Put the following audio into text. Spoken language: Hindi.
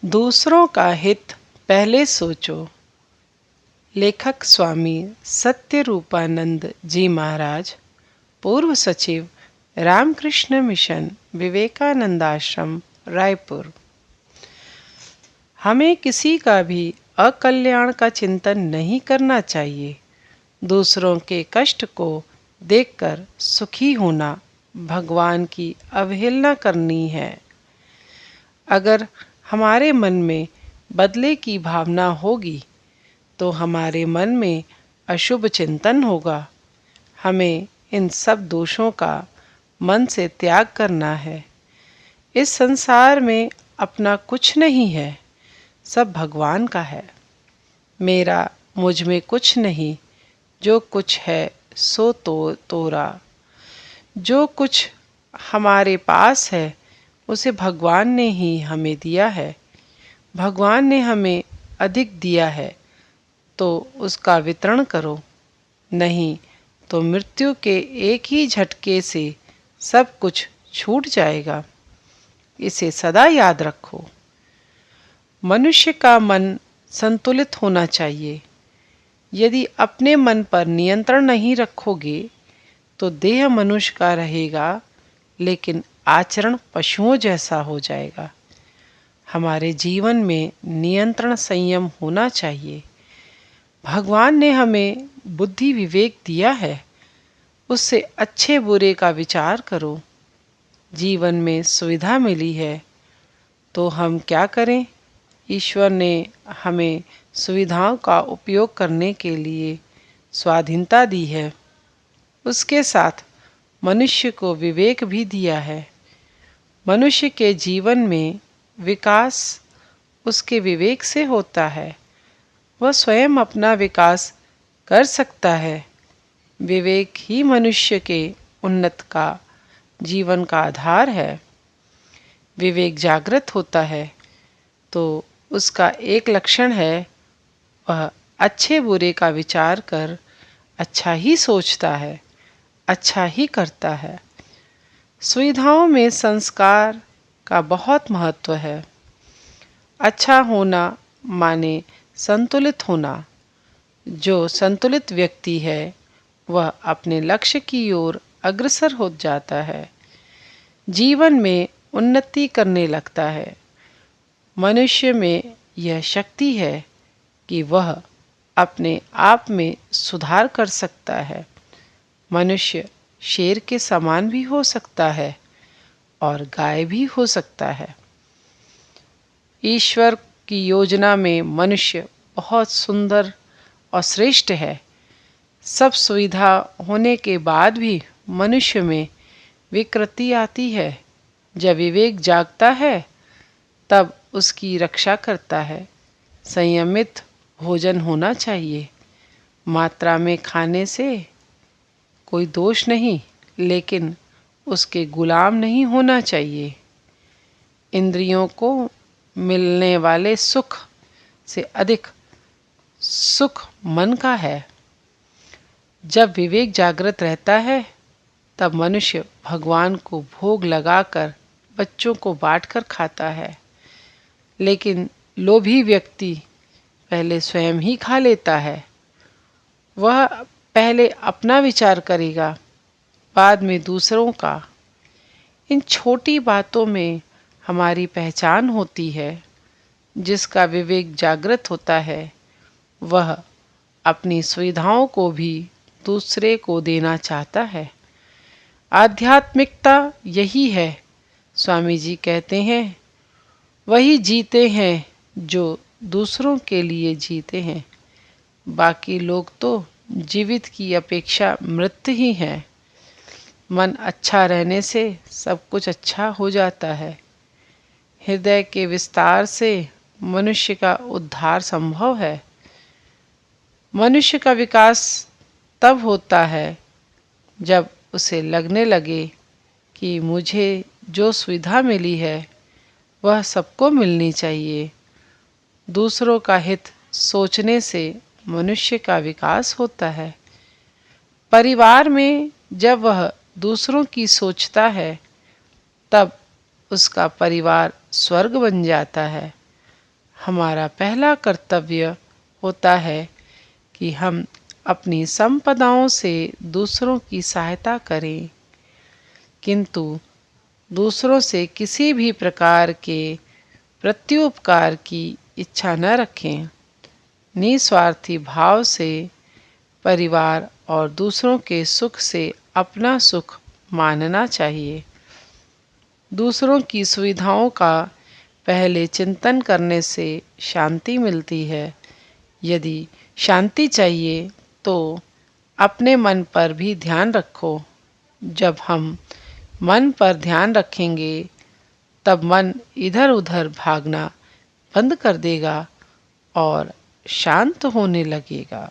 दूसरों का हित पहले सोचो। लेखक स्वामी सत्यरूपानंद जी महाराज, पूर्व सचिव, रामकृष्ण मिशन, विवेकानंद आश्रम, रायपुर। हमें किसी का भी अकल्याण का चिंतन नहीं करना चाहिए। दूसरों के कष्ट को देखकर सुखी होना भगवान की अवहेलना करनी है। अगर हमारे मन में बदले की भावना होगी तो हमारे मन में अशुभ चिंतन होगा। हमें इन सब दोषों का मन से त्याग करना है। इस संसार में अपना कुछ नहीं है, सब भगवान का है। मेरा मुझ में कुछ नहीं, जो कुछ है सो तो तोरा। जो कुछ हमारे पास है उसे भगवान ने ही हमें दिया है। भगवान ने हमें अधिक दिया है तो उसका वितरण करो, नहीं तो मृत्यु के एक ही झटके से सब कुछ छूट जाएगा। इसे सदा याद रखो। मनुष्य का मन संतुलित होना चाहिए। यदि अपने मन पर नियंत्रण नहीं रखोगे तो देह मनुष्य का रहेगा लेकिन आचरण पशुओं जैसा हो जाएगा। हमारे जीवन में नियंत्रण संयम होना चाहिए। भगवान ने हमें बुद्धि विवेक दिया है, उससे अच्छे बुरे का विचार करो। जीवन में सुविधा मिली है तो हम क्या करें? ईश्वर ने हमें सुविधाओं का उपयोग करने के लिए स्वाधीनता दी है। उसके साथ मनुष्य को विवेक भी दिया है। मनुष्य के जीवन में विकास उसके विवेक से होता है। वह स्वयं अपना विकास कर सकता है। विवेक ही मनुष्य के उन्नत का जीवन का आधार है। विवेक जागृत होता है तो उसका एक लक्षण है, वह अच्छे बुरे का विचार कर अच्छा ही सोचता है, अच्छा ही करता है। सुविधाओं में संस्कार का बहुत महत्व है। अच्छा होना माने संतुलित होना। जो संतुलित व्यक्ति है वह अपने लक्ष्य की ओर अग्रसर हो जाता है, जीवन में उन्नति करने लगता है। मनुष्य में यह शक्ति है कि वह अपने आप में सुधार कर सकता है। मनुष्य शेर के समान भी हो सकता है और गाय भी हो सकता है। ईश्वर की योजना में मनुष्य बहुत सुंदर और श्रेष्ठ है। सब सुविधा होने के बाद भी मनुष्य में विकृति आती है। जब विवेक जागता है तब उसकी रक्षा करता है। संयमित भोजन होना चाहिए। मात्रा में खाने से कोई दोष नहीं, लेकिन उसके गुलाम नहीं होना चाहिए। इंद्रियों को मिलने वाले सुख से अधिक सुख मन का है। जब विवेक जागृत रहता है तब मनुष्य भगवान को भोग लगाकर बच्चों को बांटकर खाता है। लेकिन लोभी व्यक्ति पहले स्वयं ही खा लेता है। वह पहले अपना विचार करेगा, बाद में दूसरों का। इन छोटी बातों में हमारी पहचान होती है। जिसका विवेक जागृत होता है वह अपनी सुविधाओं को भी दूसरे को देना चाहता है। आध्यात्मिकता यही है। स्वामी जी कहते हैं, वही जीते हैं जो दूसरों के लिए जीते हैं। बाकी लोग तो जीवित की अपेक्षा मृत ही हैं। मन अच्छा रहने से सब कुछ अच्छा हो जाता है। हृदय के विस्तार से मनुष्य का उद्धार संभव है। मनुष्य का विकास तब होता है जब उसे लगने लगे कि मुझे जो सुविधा मिली है वह सबको मिलनी चाहिए। दूसरों का हित सोचने से मनुष्य का विकास होता है। परिवार में जब वह दूसरों की सोचता है तब उसका परिवार स्वर्ग बन जाता है। हमारा पहला कर्तव्य होता है कि हम अपनी संपदाओं से दूसरों की सहायता करें, किंतु दूसरों से किसी भी प्रकार के प्रत्युपकार की इच्छा न रखें। निस्वार्थी भाव से परिवार और दूसरों के सुख से अपना सुख मानना चाहिए। दूसरों की सुविधाओं का पहले चिंतन करने से शांति मिलती है। यदि शांति चाहिए तो अपने मन पर भी ध्यान रखो। जब हम मन पर ध्यान रखेंगे तब मन इधर उधर भागना बंद कर देगा और शांत होने लगेगा।